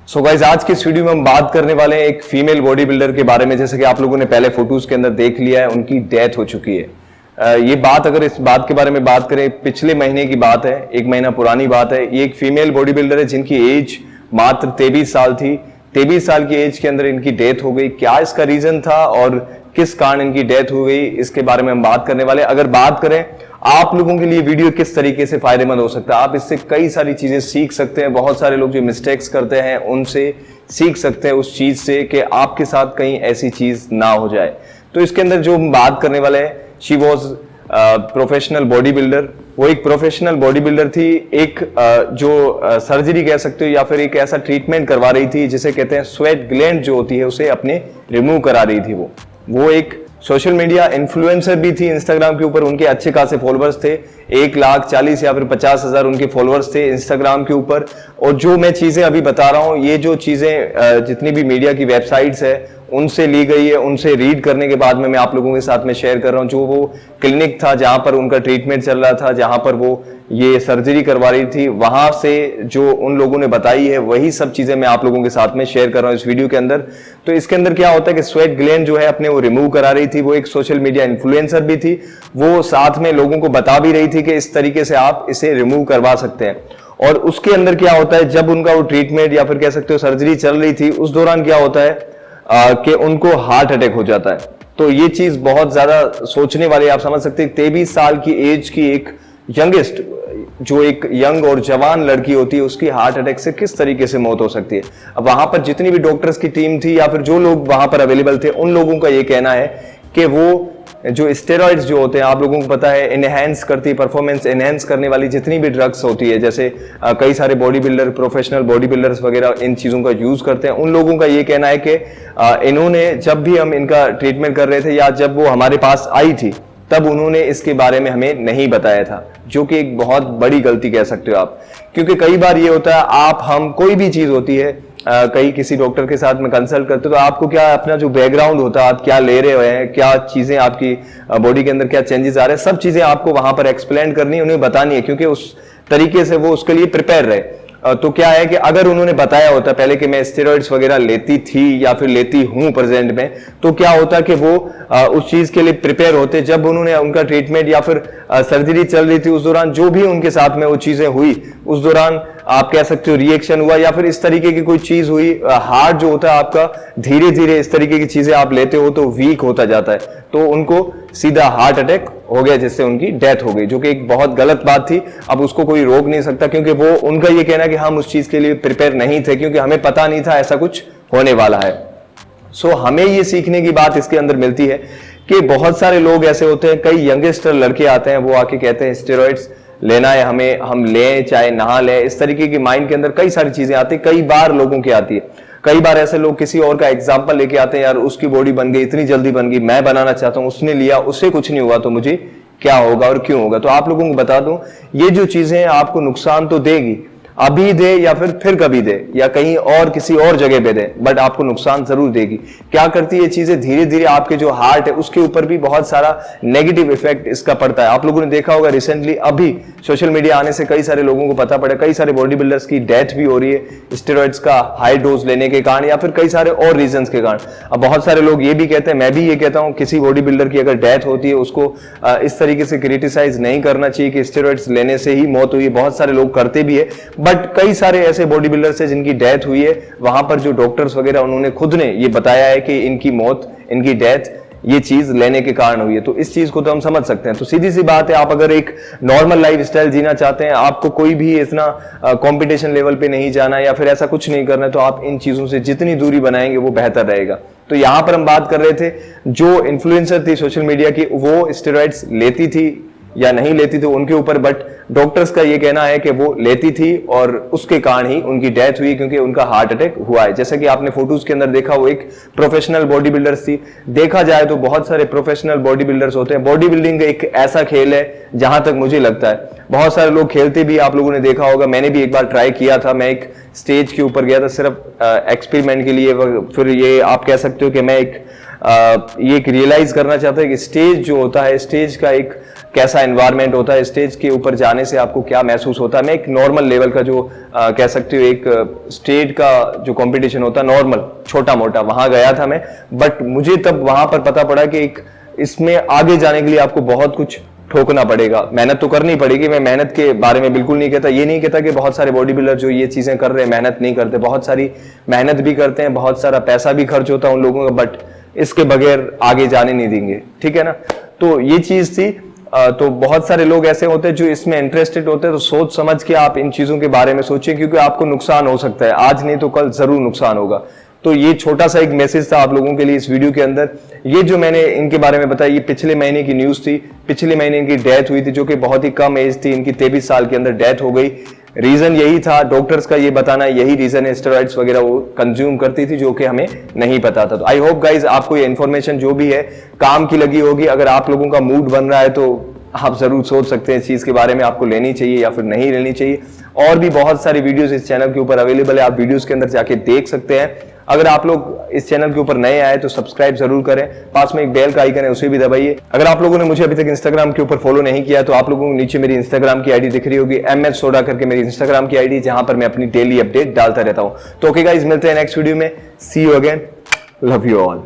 So guys, आज की इस वीडियो में हम बात करने वाले हैं एक फीमेल बॉडी बिल्डर के बारे में। जैसे कि आप लोगों ने पहले फोटोज के अंदर देख लिया है, उनकी डेथ हो चुकी है। ये बात, अगर इस बात के बारे में बात करें, पिछले महीने की बात है, 1 महीना पुरानी बात है। ये एक फीमेल बॉडी बिल्डर है जिनकी एज मात्र 23 साल थी। 23 साल की एज के अंदर इनकी डेथ हो गई। क्या इसका रीजन था और किस कारण इनकी डेथ हो गई, इसके बारे में हम बात करने वाले। अगर बात करें आप लोगों के लिए वीडियो किस तरीके से फायदेमंद हो सकता है, आप इससे कई सारी चीजें सीख सकते हैं। बहुत सारे लोग जो मिस्टेक्स करते हैं उनसे सीख सकते हैं, उस चीज से कि आपके साथ कहीं ऐसी चीज ना हो जाए। तो इसके अंदर जो हम बात करने वाले हैं, she was professional body builder. वो एक प्रोफेशनल बॉडी बिल्डर थी। एक जो सर्जरी कह सकते हो या फिर एक ऐसा ट्रीटमेंट करवा रही थी जिसे कहते हैं स्वेट ग्लैंड जो होती है, उसे अपने रिमूव करा रही थी। वो एक सोशल मीडिया इन्फ्लुएंसर भी थी। इंस्टाग्राम के ऊपर उनके अच्छे खासे फॉलोअर्स थे। 1,40,000 या फिर 50,000 उनके फॉलोअर्स थे इंस्टाग्राम के ऊपर। और जो मैं चीजें अभी बता रहा हूं, ये जो चीजें जितनी भी मीडिया की वेबसाइट्स है उनसे ली गई है, उनसे रीड करने के बाद में मैं आप लोगों के साथ में शेयर कर रहा हूं। जो वो क्लिनिक था जहां पर उनका ट्रीटमेंट चल रहा था, जहां पर वो ये सर्जरी करवा रही थी, वहां से जो उन लोगों ने बताई है वही सब चीजें मैं आप लोगों के साथ में शेयर कर रहा हूं इस वीडियो के अंदर। तो इसके अंदर क्या होता है कि स्वेट ग्लैंड जो है अपने वो रिमूव करा रही थी। वो एक सोशल मीडिया इन्फ्लुएंसर भी थी। वो साथ में लोगों को बता भी रही थी कि इस तरीके से आप इसे रिमूव करवा सकते हैं। और उसके अंदर क्या होता है, जब उनका वो ट्रीटमेंट या फिर कह सकते हो सर्जरी चल रही थी, उस दौरान क्या होता है कि उनको हार्ट अटैक हो जाता है। तो ये चीज बहुत ज्यादा सोचने वाली, आप समझ सकते हैं। 23 साल की एज की एक यंगेस्ट, जो एक यंग और जवान लड़की होती है, उसकी हार्ट अटैक से किस तरीके से मौत हो सकती है। अब वहां पर जितनी भी डॉक्टर्स की टीम थी या फिर जो लोग वहां पर अवेलेबल थे, उन लोगों का ये कहना है कि वो जो स्टेरॉइड्स जो होते हैं, आप लोगों को पता है, इनहेंस करती है, परफॉर्मेंस इनहेंस करने वाली जितनी भी ड्रग्स होती है, जैसे कई सारे body builder, professional body builders वगैरह इन चीजों का यूज करते हैं। उन लोगों का ये कहना है कि इन्होंने, जब भी हम इनका ट्रीटमेंट कर रहे थे या जब वो हमारे पास आई थी, तब उन्होंने इसके बारे में हमें नहीं बताया था, जो कि एक बहुत बड़ी गलती कह सकते हो आप। क्योंकि कई बार ये होता है, आप हम कोई भी चीज होती है, कई किसी डॉक्टर के साथ में कंसल्ट करते हो तो आपको क्या अपना जो बैकग्राउंड होता है, आप क्या ले रहे हैं, क्या चीजें आपकी बॉडी के अंदर क्या चेंजेस आ रहे हैं, सब चीजें आपको वहां पर एक्सप्लेन करनी है, उन्हें बतानी है, क्योंकि उस तरीके से वो उसके लिए प्रिपेयर रहे। तो क्या है कि अगर उन्होंने बताया होता पहले कि मैं स्टेरॉइड्स वगैरह लेती थी या फिर लेती हूं प्रेजेंट में, तो क्या होता कि वो उस चीज के लिए प्रिपेयर होते। जब उन्होंने उनका ट्रीटमेंट या फिर सर्जरी चल रही थी, उस दौरान जो भी उनके साथ में वो चीजें हुई, उस दौरान आप कह सकते हो रिएक्शन हुआ या फिर इस तरीके की कोई चीज हुई, हार्ट जो होता है आपका धीरे धीरे इस तरीके की चीजें आप लेते हो तो वीक होता जाता है, तो उनको सीधा हार्ट अटैक हो गया, जिससे उनकी डेथ हो गई, जो कि एक बहुत गलत बात थी। अब उसको कोई रोक नहीं सकता, क्योंकि वो, उनका ये कहना है कि हम उस चीज के लिए प्रिपेयर नहीं थे, क्योंकि हमें पता नहीं था ऐसा कुछ होने वाला है। सो हमें ये सीखने की बात इसके अंदर मिलती है कि बहुत सारे लोग ऐसे होते हैं, कई यंगस्टर लड़के आते हैं, वो आके कहते हैं स्टेरॉइड्स लेना है हमें, हम लें चाहे ना लें, इस तरीके की माइंड के अंदर कई सारी चीजें आती है। कई बार लोगों की आती है। कई बार ऐसे लोग किसी और का एग्जाम्पल लेके आते हैं, यार उसकी बॉडी बन गई, इतनी जल्दी बन गई, मैं बनाना चाहता हूं, उसने लिया, उससे कुछ नहीं हुआ, तो मुझे क्या होगा और क्यों होगा। तो आप लोगों को बता दूं, ये जो चीजें आपको नुकसान तो देगी, अभी दे या फिर कभी दे या कहीं और किसी और जगह पे दे, बट आपको नुकसान जरूर देगी। क्या करती है ये चीजें, धीरे धीरे आपके जो हार्ट है उसके ऊपर भी बहुत सारा नेगेटिव इफेक्ट इसका पड़ता है। आप लोगों ने देखा होगा रिसेंटली, अभी सोशल मीडिया आने से कई सारे लोगों को पता पड़ा, कई सारे बॉडी बिल्डर्स की डेथ भी हो रही है स्टेरॉइड्स का हाई डोज लेने के कारण या फिर कई सारे और रीजंस के कारण। अब बहुत सारे लोग ये भी कहते हैं, मैं भी ये कहता हूं, किसी बॉडी बिल्डर की अगर डेथ होती है उसको इस तरीके से क्रिटिसाइज नहीं करना चाहिए कि स्टेरॉइड्स लेने से ही मौत हुई है। बहुत सारे लोग करते भी है, बट कई सारे ऐसे बॉडी बिल्डर्स हैं जिनकी डेथ हुई है, वहां पर जो डॉक्टर्स वगैरह उन्होंने खुद ने ये बताया है कि इनकी मौत, इनकी डेथ ये चीज लेने के कारण हुई है। तो इस चीज को तो हम समझ सकते हैं। तो सीधी सी बात है, आप अगर एक नॉर्मल लाइफ स्टाइल जीना चाहते हैं, आपको कोई भी इतना कंपटीशन लेवल पे नहीं जाना या फिर ऐसा कुछ नहीं करना है, तो आप इन चीजों से जितनी दूरी बनाएंगे वो बेहतर रहेगा। तो यहां पर हम बात कर रहे थे, जो इन्फ्लुएंसर थी सोशल मीडिया की, वो स्टेरॉइड्स लेती थी या नहीं लेती थी उनके ऊपर, बट डॉक्टर्स का ये कहना है कि वो लेती थी और उसके कारण ही उनकी डेथ हुई, क्योंकि उनका हार्ट अटैक हुआ है। जैसे कि आपने फोटोज के अंदर देखा, वो एक प्रोफेशनल बॉडी बिल्डर्स थी। देखा जाए तो बहुत सारे प्रोफेशनल बॉडी बिल्डर्स होते हैं। बॉडी बिल्डिंग एक ऐसा खेल है, जहां तक मुझे लगता है बहुत सारे लोग खेलते भी, आप लोगों ने देखा होगा, मैंने भी एक बार ट्राई किया था। मैं एक स्टेज के ऊपर गया था सिर्फ एक्सपेरिमेंट के लिए, फिर ये आप कह सकते हो कि मैं एक ये एक रियलाइज करना चाहता है कि स्टेज जो होता है, स्टेज का एक कैसा एनवायरनमेंट होता है, स्टेज के ऊपर जाने से आपको क्या महसूस होता है। मैं एक नॉर्मल लेवल का जो कह सकते हो एक स्टेट का जो कंपटीशन होता है नॉर्मल छोटा मोटा, वहां गया था मैं। बट मुझे तब वहां पर पता पड़ा कि एक इसमें आगे जाने के लिए आपको बहुत कुछ ठोकना पड़ेगा, मेहनत तो करनी पड़ेगी। मैं मेहनत के बारे में बिल्कुल नहीं कहता, ये नहीं कहता कि बहुत सारे बॉडी बिल्डर जो ये चीजें कर रहे हैं मेहनत नहीं करते, बहुत सारी मेहनत भी करते हैं, बहुत सारा पैसा भी खर्च होता है उन लोगों का, बट इसके बगैर आगे जाने नहीं देंगे, ठीक है ना। तो ये चीज थी। तो बहुत सारे लोग ऐसे होते हैं जो इसमें इंटरेस्टेड होते हैं, तो सोच समझ के आप इन चीजों के बारे में सोचिए, क्योंकि आपको नुकसान हो सकता है, आज नहीं तो कल जरूर नुकसान होगा। तो ये छोटा सा एक मैसेज था आप लोगों के लिए इस वीडियो के अंदर। ये जो मैंने इनके बारे में बताया, ये पिछले महीने की न्यूज थी, पिछले महीने इनकी डेथ हुई थी, जो कि बहुत ही कम एज थी, इनकी 23 साल के अंदर डेथ हो गई। रीजन यही था, डॉक्टर्स का ये बताना यही रीजन है, स्टेरॉइड्स वगैरह वो कंज्यूम करती थी, जो कि हमें नहीं पता था। तो आई होप गाइज आपको ये इन्फॉर्मेशन जो भी है काम की लगी होगी। अगर आप लोगों का मूड बन रहा है तो आप जरूर सोच सकते हैं इस चीज के बारे में, आपको लेनी चाहिए या फिर नहीं लेनी चाहिए। और भी बहुत सारी वीडियोस इस चैनल के ऊपर अवेलेबल है, आप वीडियोस के अंदर जाके देख सकते हैं। अगर आप लोग इस चैनल के ऊपर नए आए तो सब्सक्राइब जरूर करें, पास में एक बेल का आइकन है उसे भी दबाइए। अगर आप लोगों ने मुझे अभी तक इंस्टाग्राम के ऊपर फॉलो नहीं किया तो आप लोगों को नीचे मेरी इंस्टाग्राम की आईडी दिख रही होगी, MS सोडा करके मेरी इंस्टाग्राम की आईडी, जहां पर मैं अपनी डेली अपडेट डालता रहता हूं। तो ओके गाइस, मिलते हैं नेक्स्ट वीडियो में, see you again, love you all.